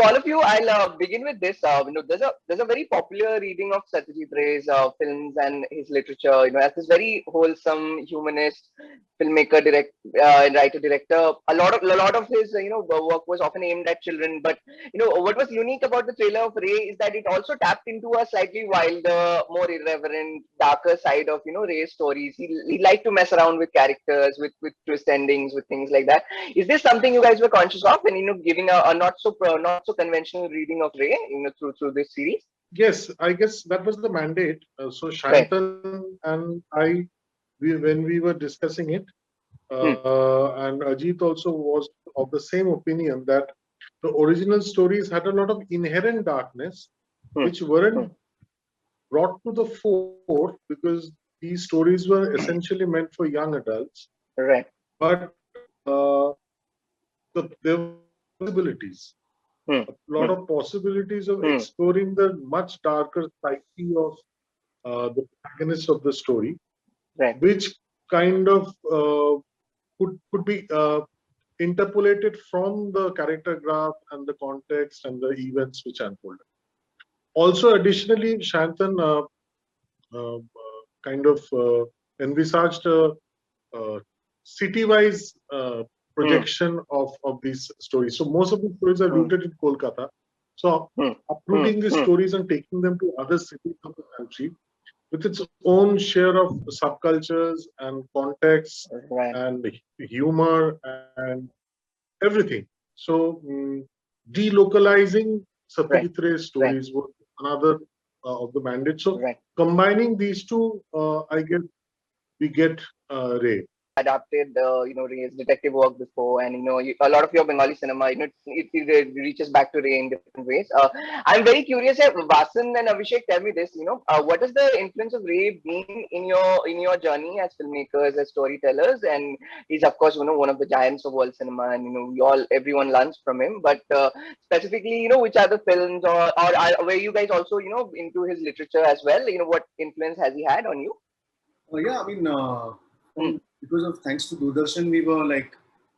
to all of you, I'll begin with this. There's a very popular reading of Satyajit Ray's films and his literature. As this very wholesome humanist filmmaker, writer, director. A lot of his work was often aimed at children. But what was unique about the thriller of Ray is that it also tapped into a slightly wilder, more irreverent, darker side of Ray's stories. He liked to mess around with characters, with twist endings, with things like that. Is this something you guys were conscious of, and giving a not so conventional reading of Ray, through this series? Yes, I guess that was the mandate. So Right. Shantan and when we were discussing it, Hmm. and Ajit also was of the same opinion that the original stories had a lot of inherent darkness, Hmm. which weren't brought to the fore because these stories were essentially meant for young adults. Right. But there were possibilities, Hmm. a lot of possibilities of Hmm. exploring the much darker psyche of the protagonist of the story, Right. which kind of could be interpolated from the character graph and the context and the events which unfolded. Also, additionally, Shantan kind of envisaged a city-wise Hmm. projection of these stories. So most of the stories are Hmm. rooted in Kolkata. So Hmm. Hmm. uprooting these Hmm. stories and taking them to other cities of the country with its own share of subcultures and contexts Right. and humor and everything. So delocalizing Right. Satyajit Ray's Right. stories was another of the mandate. So Right. combining these two, I guess we get Ray. Adapted Ray's detective work before, and a lot of your Bengali cinema, it reaches back to Ray in different ways. I'm very curious. Vasan and Abhishek, tell me this. What has the influence of Ray been in your journey as filmmakers, as storytellers? And he's of course one of the giants of world cinema, and everyone learns from him. But specifically, which are the films, were you guys also into his literature as well? What influence has he had on you? Yeah, I mean, Hmm. because of thanks to Doordarshan, we were like,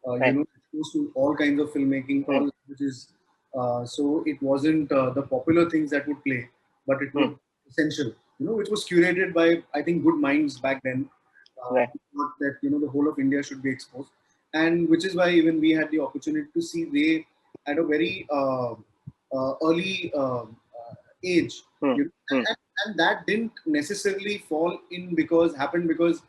Right. exposed to all kinds of filmmaking, Hmm. all languages. So it wasn't the popular things that would play, but it Hmm. was essential, which was curated by, I think, good minds back then. Right. Who thought that the whole of India should be exposed, and which is why even we had the opportunity to see Ray at a very early age, Hmm. you know, Hmm. and that didn't necessarily fall in because happened because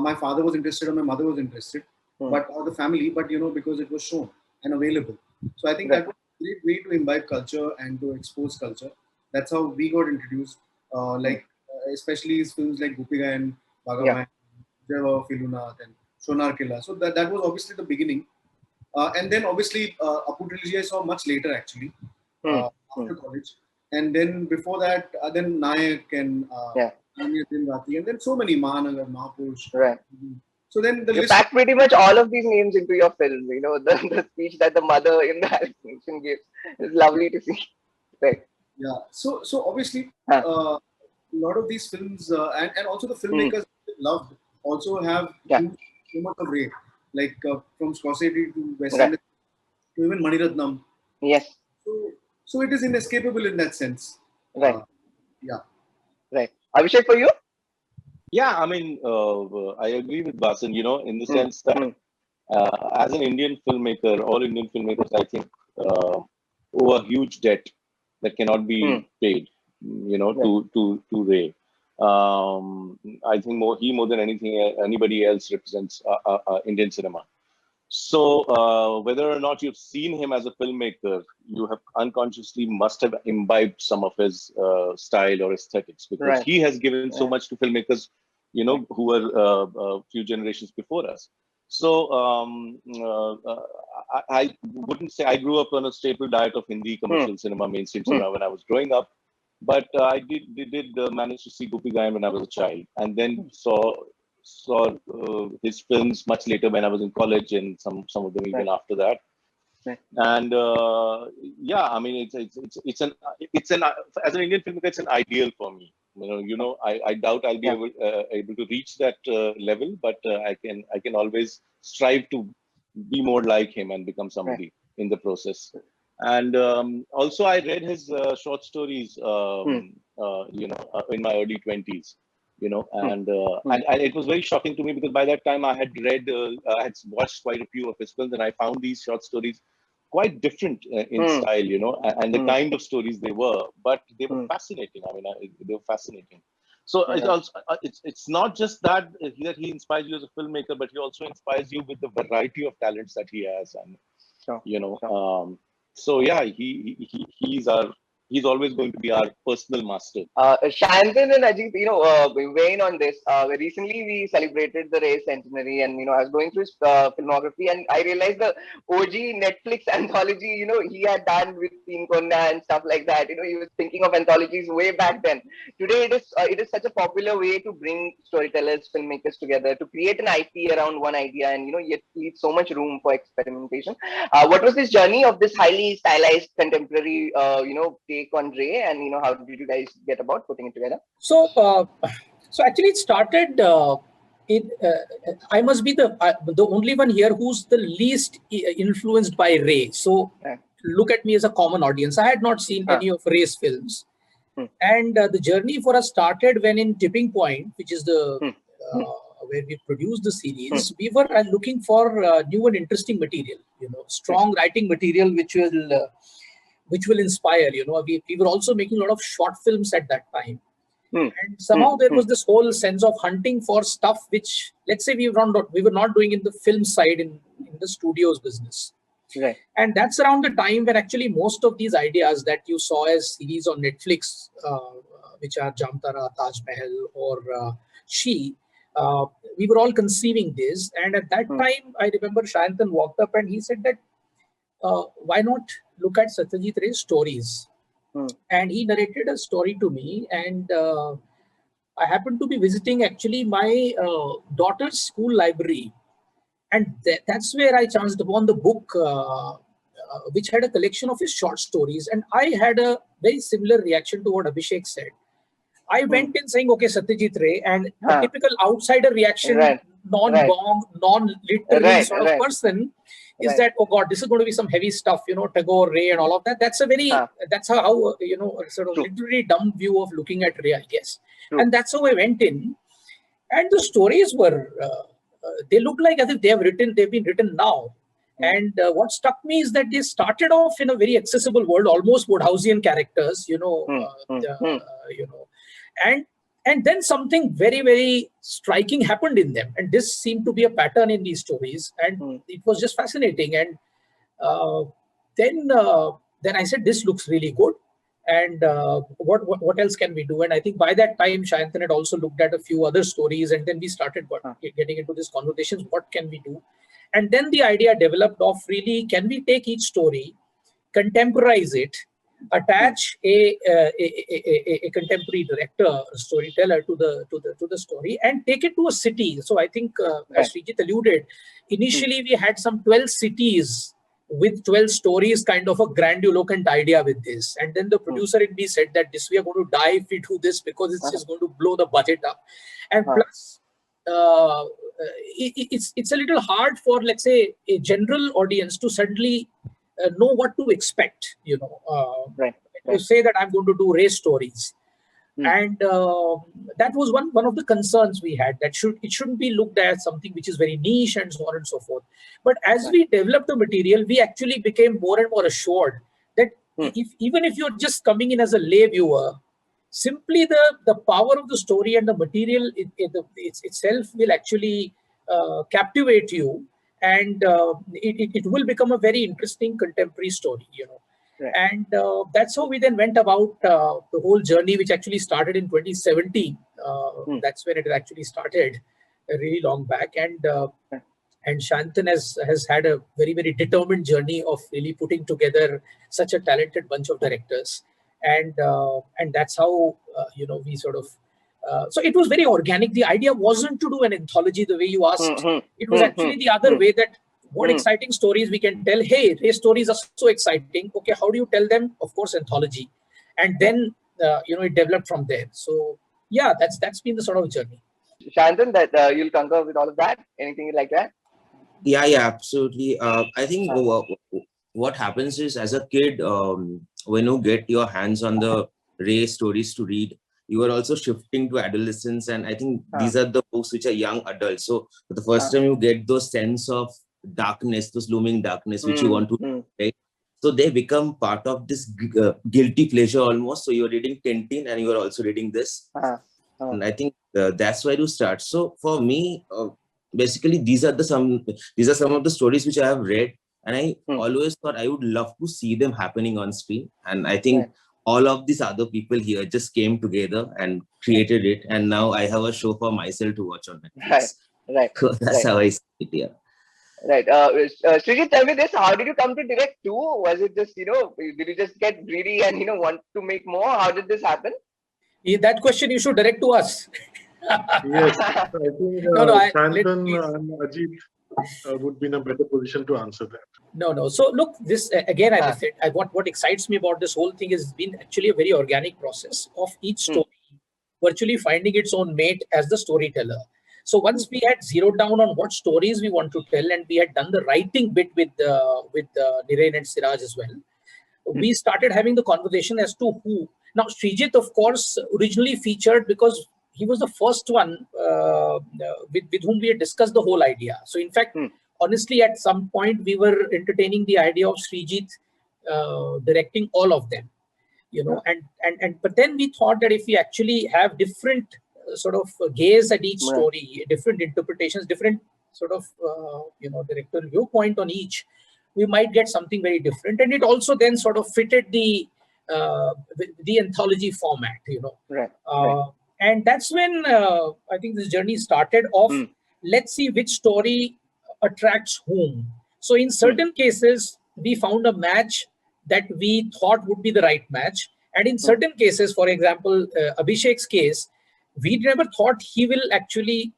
my father was interested or my mother was interested, Hmm. but or the family, but because it was shown and available. So I think Right. that was a great way to imbibe culture and to expose culture. That's how we got introduced, Hmm. especially his films like Gupiga and Yeah. Bhagavan, Java Filunath and Sonar Killa. So that was obviously the beginning. And then obviously Apu Trilogy I saw much later actually, Hmm. Hmm. after college. And then before that, then Nayak and Yeah. Din Rati, and then so many Mahanagar, Mahapurush. Right. So then the You list. pack pretty much all of these names into your film. The speech that the mother in the hallucination gives is lovely to see. Right. Yeah. So obviously, Huh. a lot of these films and also the Hmm. filmmakers loved also have Yeah. used so much of Ray, like from Scorsese to Wes Right. Anderson to even Maniratnam. Yes. So so it is inescapable in that sense. Right. Yeah. Right. Abhishek, for you? Yeah, I mean, I agree with Basan, in the Hmm. sense that Hmm. as an Indian filmmaker, all Indian filmmakers, I think, owe a huge debt that cannot Hmm. be paid, Right. to Ray. I think he more than anything, anybody else represents Indian cinema. So whether or not you've seen him as a filmmaker, you have unconsciously must have imbibed some of his style or aesthetics because Right. he has given so Right. much to filmmakers, Right. who were a few generations before us. So I wouldn't say I grew up on a staple diet of Hindi Hmm. commercial cinema, mainstream Hmm. cinema when I was growing up. But I did manage to see Gopi Gayan when I was a child, and then saw his films much later when I was in college, and some of them Right. even after that. Right. And yeah, I mean, it's an as an Indian filmmaker, it's an ideal for me. I doubt I'll be Yeah. able to reach that level, but I can always strive to be more like him and become Right. somebody in the process. And also I read his short stories, in my early 20s, and it was very shocking to me because by that time I had I had watched quite a few of his films, and I found these short stories quite different in style, and the kind of stories they were, but they were fascinating. I mean, they were fascinating. So it's also it's not just that he inspires you as a filmmaker, but he also inspires you with the variety of talents that he has, and so yeah, he's always going to be our personal master. Shantan and Ajit, weighing on this, recently we celebrated the Ray centenary, and I was going through his filmography, and I realized the OG Netflix anthology, he had done with Teen Konna and stuff like that. He was thinking of anthologies way back then. Today it is such a popular way to bring storytellers, filmmakers together to create an IP around one idea, and yet leave so much room for experimentation. What was this journey of this highly stylized contemporary, take on Ray, and how did you guys get about putting it together? So, actually, it started. I must be the only one here who's the least influenced by Ray. So, look at me as a common audience. I had not seen any of Ray's films, and the journey for us started when in Tipping Point, which is the where we produced the series, we were looking for new and interesting material. Strong writing material which will inspire. We were also making a lot of short films at that time. And somehow there was this whole sense of hunting for stuff which, let's say, we were not doing in the film side, in the studios business. Right. And that's around the time when actually most of these ideas that you saw as series on Netflix, which are Jamtara, Taj Mahal, or She, we were all conceiving this. And at that time, I remember Shantan walked up and he said that, why not look at Satyajit Ray's stories? And he narrated a story to me, and I happened to be visiting actually my daughter's school library, and that's where I chanced upon the book, which had a collection of his short stories, and I had a very similar reaction to what Abhishek said. I went in saying, okay, Satyajit Ray, and a typical outsider reaction, non-bong, non-literary sort of person, is that, oh God, this is going to be some heavy stuff, Tagore, Ray and all of that. That's a very, that's how, sort of literally dumb view of looking at Ray, I guess. And that's how I went in. And the stories were, they look like as if they've been written now. And what struck me is that they started off in a very accessible world, almost Woodhouseian characters, and then something very, very striking happened in them. And this seemed to be a pattern in these stories. And it was just fascinating. And then I said, this looks really good. And what else can we do? And I think by that time, Shantan had also looked at a few other stories. And then we started getting into these conversations. What can we do? And then the idea developed of really, can we take each story, contemporize it, attach a contemporary director, a storyteller to the story, and take it to a city. So I think, as Srijit alluded, initially we had some 12 cities with 12 stories, kind of a grandiloquent idea with this. And then the producer in me said that we are going to die if we do this, because it's just going to blow the budget up. And plus, it's a little hard for, let's say, a general audience to suddenly know what to expect, to say that I'm going to do race stories. And that was one of the concerns we had, that it shouldn't be looked at as something which is very niche and so on and so forth. But as we developed the material, we actually became more and more assured that even if you're just coming in as a lay viewer, simply the power of the story and the material itself will actually captivate you. And it will become a very interesting contemporary story, And that's how we then went about the whole journey, which actually started in 2017. That's when it actually started, a really long back. And Shantan has had a very, very determined journey of really putting together such a talented bunch of directors. And that's how, we sort of, so it was very organic. The idea wasn't to do an anthology the way you asked. It was actually the other way, that what exciting stories we can tell. Hey, race stories are so exciting. Okay, how do you tell them? Of course, anthology. And then, it developed from there. So yeah, that's been the sort of journey. Shantan, that you'll concur with all of that? Anything like that? Yeah, absolutely. I think what happens is, as a kid, when you get your hands on the Ray stories to read, you are also shifting to adolescence, and I think these are the books which are young adults. So for the first time, you get those sense of darkness, those looming darkness, which you want to right. So they become part of this guilty pleasure almost. So you're reading Tintin and you are also reading this, and I think that's where you start. So for me, basically these are some of the stories which I have read, and I always thought I would love to see them happening on screen. And I think all of these other people here just came together and created it, and now I have a show for myself to watch on Netflix. Right. So that's how I see it. Yeah. Right. Srijit, tell me this: how did you come to direct too? Was it just did you just get greedy and want to make more? How did this happen? That question you should direct to us. Yes, I think Shantan and Ajit would be in a better position to answer that. No. So look, this again, I said, what excites me about this whole thing is been actually a very organic process of each story virtually finding its own mate as the storyteller. So once we had zeroed down on what stories we want to tell, and we had done the writing bit with Nirain and Siraj as well, we started having the conversation as to who. Now, Srijit, of course, originally featured because he was the first one with whom we had discussed the whole idea. So, in fact, honestly, at some point, we were entertaining the idea of Srijit directing all of them, but then we thought that if we actually have different sort of gaze at each story, different interpretations, different sort of, directorial viewpoint on each, we might get something very different. And it also then sort of fitted the anthology format, and that's when I think this journey started of let's see which story attracts whom. So in certain cases, we found a match that we thought would be the right match. And in certain cases, for example, Abhishek's case, we never thought he will actually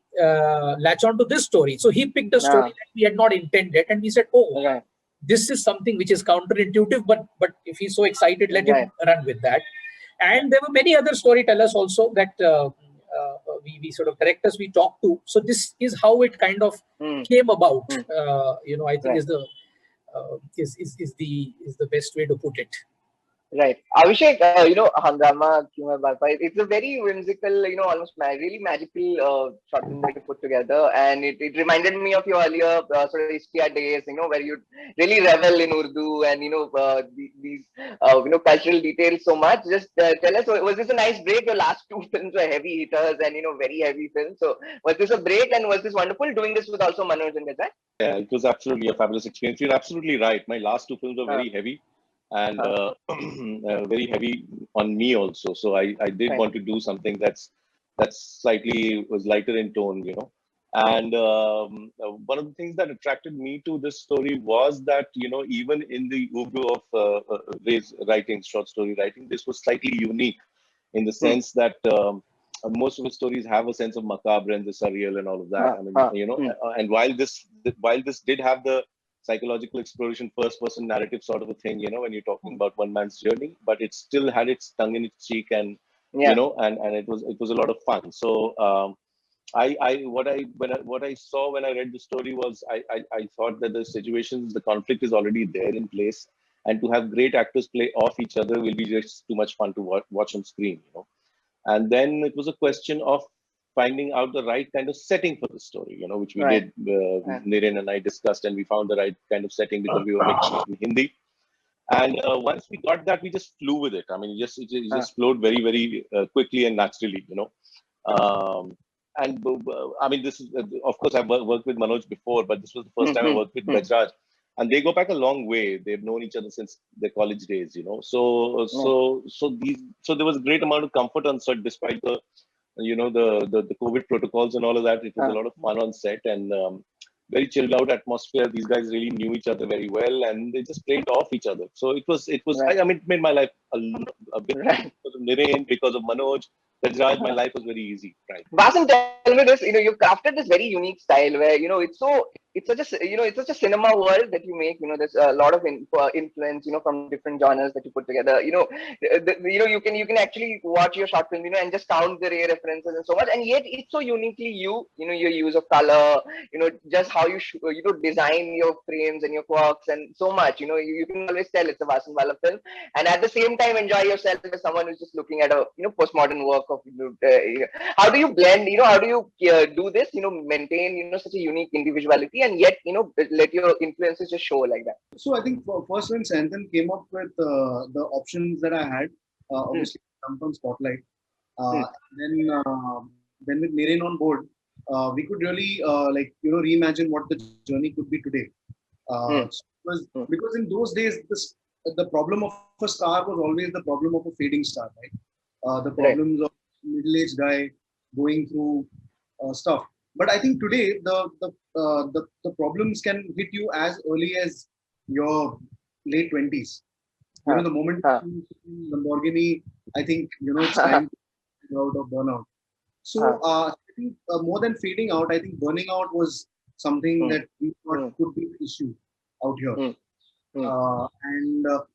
latch on to this story. So he picked a story that we had not intended, and we said, this is something which is counterintuitive, but if he's so excited, let him run with that. And there were many other storytellers also that we sort of directors we talked to. So this is how it kind of came about. I think is the best way to put it. Right. Abhishek, Hangama, Kyun Hai Barpa, it's a very whimsical, almost really magical short film that you put together. And it reminded me of your earlier sort of Ishtiya days, where you really revel in Urdu and, these, cultural details so much. Just tell us, was this a nice break? Your last two films were heavy hitters and, very heavy films. So was this a break, and was this wonderful doing this with also Manoj and Gajai? Yeah, it was absolutely a fabulous experience. You're absolutely right. My last two films were very heavy. And very heavy on me also. So I did want to do something that's slightly was lighter in tone, And one of the things that attracted me to this story was that, even in the Urdu of Ray's writing, short story writing, this was slightly unique in the sense that most of the stories have a sense of macabre and the surreal and all of that. I mean, and while this did have the psychological exploration, first-person narrative sort of a thing, when you're talking about one man's journey, but it still had its tongue in its cheek, and and it was a lot of fun. So what I saw when I read the story was I thought that the situations, the conflict is already there in place, and to have great actors play off each other will be just too much fun to watch on screen, And then it was a question of finding out the right kind of setting for the story, which we did. Nirain and I discussed, and we found the right kind of setting because we were making it in Hindi. And once we got that, we just flew with it. I mean, it just flowed very, very quickly and naturally, And I mean, this is, of course, I've worked with Manoj before, but this was the first time I worked with Gajraj. And they go back a long way. They've known each other since their college days, So there was a great amount of comfort on set, despite the the COVID protocols and all of that. It was a lot of fun on set, and very chilled out atmosphere. These guys really knew each other very well, and they just played off each other. So it was. I mean, it made my life a bit because of Nirain, because of Manoj, Gajraj. My life was very easy. Right. Vasan, tell me this. You've crafted this very unique style where it's it's such a, it's such a cinema world that you make. There's a lot of influence, from different genres that you put together. You can actually watch your short film, and just count the Ray references and so much, and yet it's so uniquely you. Your use of color, just how you design your frames and your quirks and so much. You can always tell it's a Vasan Bala film, and at the same time enjoy yourself as someone who's just looking at a postmodern work of. How do you blend? How do you do this? Maintain such a unique individuality, and yet let your influences just show like that. So I think first when Santhan came up with the options that I had, obviously come from Spotlight. Then with Naren on board, we could really reimagine what the journey could be today. Because in those days, the problem of a star was always the problem of a fading star, right? The problems of middle-aged guy going through stuff. But I think today the problems can hit you as early as your late 20s. The moment Lamborghini, I think it's time to get out of burnout. So I think more than fading out, I think burning out was something that we thought could be an issue out here.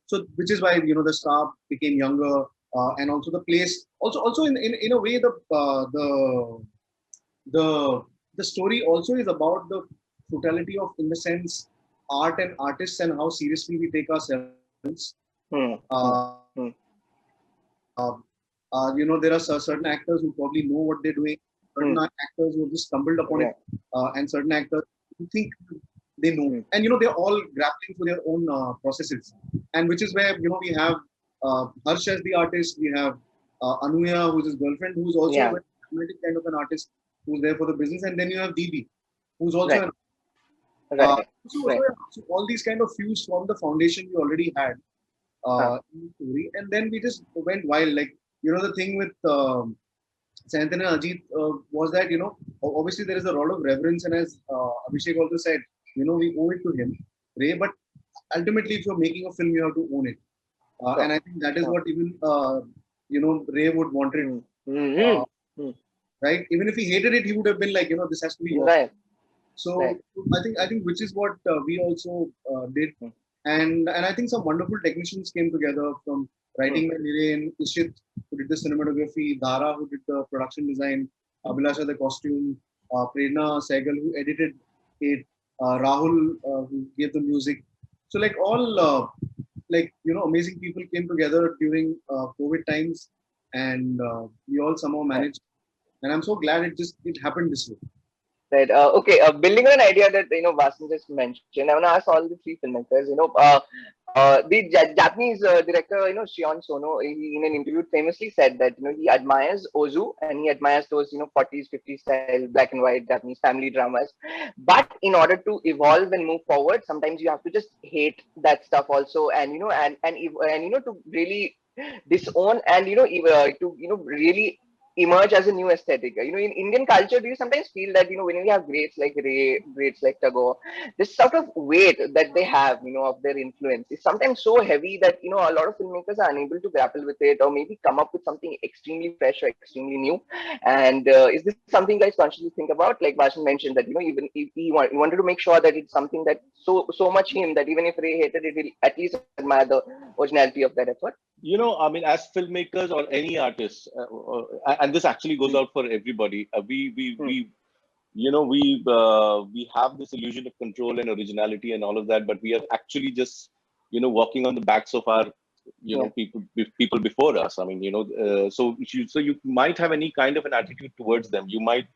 So which is why the star became younger, and also the place also in a way the story also is about the frugality of, in the sense, art and artists and how seriously we take ourselves. There are certain actors who probably know what they're doing, certain actors who have just stumbled upon it, and certain actors who think they know, and they're all grappling for their own processes, and which is where we have Harsh as the artist, we have Anuya, who's his girlfriend, who's also a very dramatic kind of an artist who's there for the business, and then you have DB, who's also so all these kind of fuse from the foundation we already had in the story, and then we just went wild. Like the thing with Santhan and Ajit was that obviously there is a lot of reverence, and as Abhishek also said, we owe it to him, Ray. But ultimately, if you're making a film, you have to own it, and I think that is what even Ray would want it. Right? Even if he hated it, he would have been like, this has to be yours. Right. So I think which is what we also did, and I think some wonderful technicians came together, from writing by Naren, Ishit, who did the cinematography, Dara, who did the production design, Abhilasha, the costume, Prerna Sehgal, who edited it, Rahul, who gave the music. So like all amazing people came together during COVID times, and we all somehow managed. And I'm so glad it happened this way. Right. Okay. Building on an idea that Vasan just mentioned, I want to ask all the three filmmakers. The Japanese director, Shion Sono, he, in an interview famously said that he admires Ozu, and he admires those 40s, 50s style black and white Japanese family dramas. But in order to evolve and move forward, sometimes you have to just hate that stuff also, and to really disown and to really emerge as a new aesthetic. In Indian culture, do you sometimes feel that when you have greats like Ray, greats like Tagore, this sort of weight that they have of their influence is sometimes so heavy that a lot of filmmakers are unable to grapple with it, or maybe come up with something extremely fresh or extremely new. And is this something guys consciously think about? Like Vasan mentioned that even if he wanted to make sure that it's something that so much him that even if Ray hated it, he'll at least admire the originality of that effort. I mean, as filmmakers or any artists, and this actually goes out for everybody, we have this illusion of control and originality and all of that, but we are actually just walking on the backs of our people before us. I mean, so you might have any kind of an attitude towards them. You might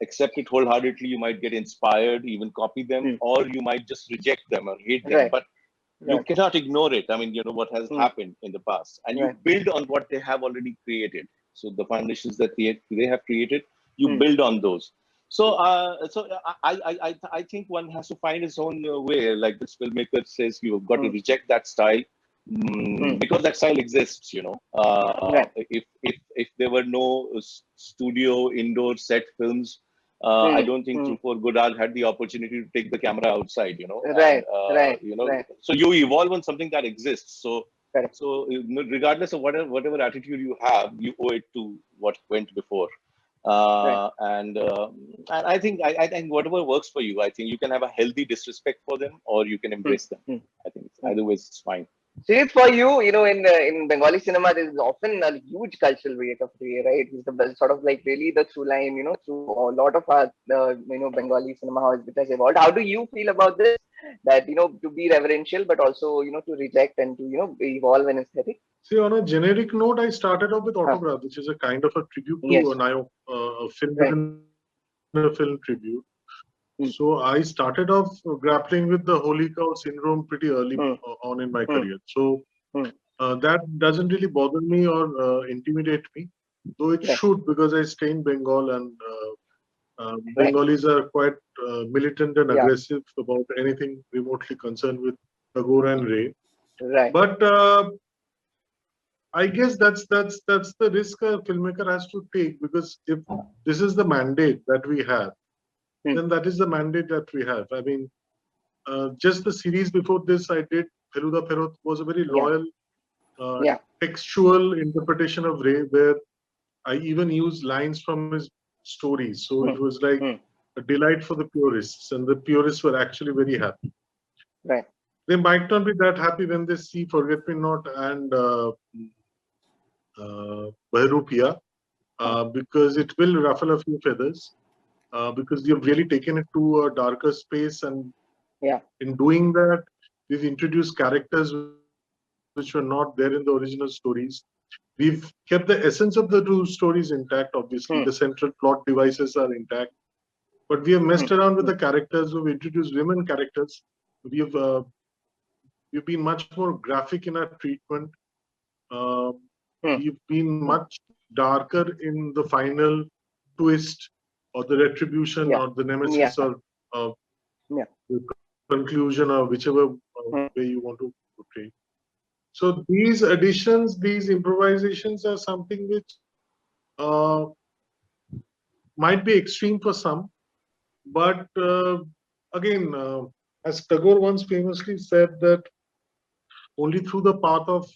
accept it wholeheartedly, you might get inspired, even copy them, or you might just reject them or hate them. But you cannot ignore it. I mean, what has happened in the past, and you build on what they have already created. So the foundations that they have created, you build on those. So, I think one has to find his own way. Like this filmmaker says, you've got to reject that style because that style exists. If there were no studio indoor set films, I don't think Truffaut Godard had the opportunity to take the camera outside, So you evolve on something that exists. So regardless of whatever attitude you have, you owe it to what went before. And I think whatever works for you, I think you can have a healthy disrespect for them, or you can embrace them. I think either way it's fine. So it's for you, in Bengali cinema, there is often a huge cultural weight of Ray, right? He's the sort of like really the through line, through a lot of our, Bengali cinema which has evolved. How do you feel about this? That, to be reverential, but also, to reject and to, evolve an aesthetic? See, on a generic note, I started off with Autograph, which is a kind of a tribute to a film within a film tribute. So I started off grappling with the holy cow syndrome pretty early on in my career. So that doesn't really bother me or intimidate me, though it should, because I stay in Bengal and Bengalis are quite militant and aggressive about anything remotely concerned with Tagore and Ray. Right. But I guess that's the risk a filmmaker has to take, because if this is the mandate that we have, then that is the mandate that we have. I mean, just the series before this I did, Feluda Ferot, was a very loyal textual interpretation of Ray, where I even used lines from his stories. So it was like a delight for the purists, and the purists were actually very happy. Right. They might not be that happy when they see Forget Me Not and Bahrupia, because it will ruffle a few feathers, because you've really taken it to a darker space, and in doing that, we've introduced characters which were not there in the original stories. We've kept the essence of the two stories intact. Obviously, the central plot devices are intact, but we have messed around with the characters. We've introduced women characters. We've been much more graphic in our treatment. We've been much darker in the final twist, or the retribution, or the nemesis, or the conclusion, or whichever way you want to portray. So these additions, these improvisations are something which might be extreme for some, but again, as Tagore once famously said, that only through the path of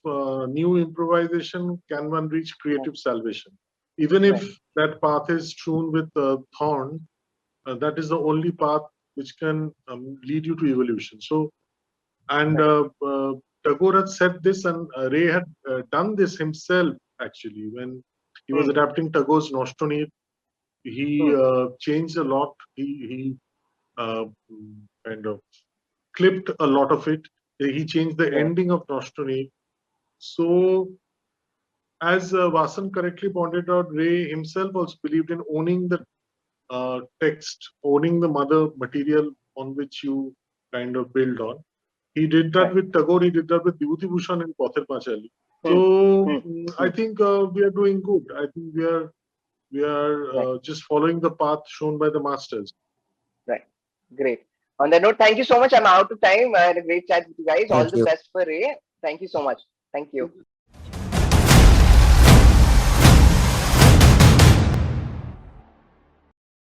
new improvisation can one reach creative salvation. Even if that path is strewn with thorn, that is the only path which can lead you to evolution. So, and Tagore had said this, and Ray had done this himself actually when he was adapting Tagore's Nostonir. He changed a lot. He kind of clipped a lot of it. He changed the ending of Nostonir. So, as Vasan correctly pointed out, Ray himself also believed in owning the text, owning the mother material on which you kind of build on. He did that with Tagore, he did that with Vibhuti Bhushan and Pather Pachali. So I think we are doing good. I think we are just following the path shown by the masters. Right. Great. On that note, thank you so much. I'm out of time. I had a great chat with you guys. All Thank the you. best for Ray. Thank you so much. Thank you.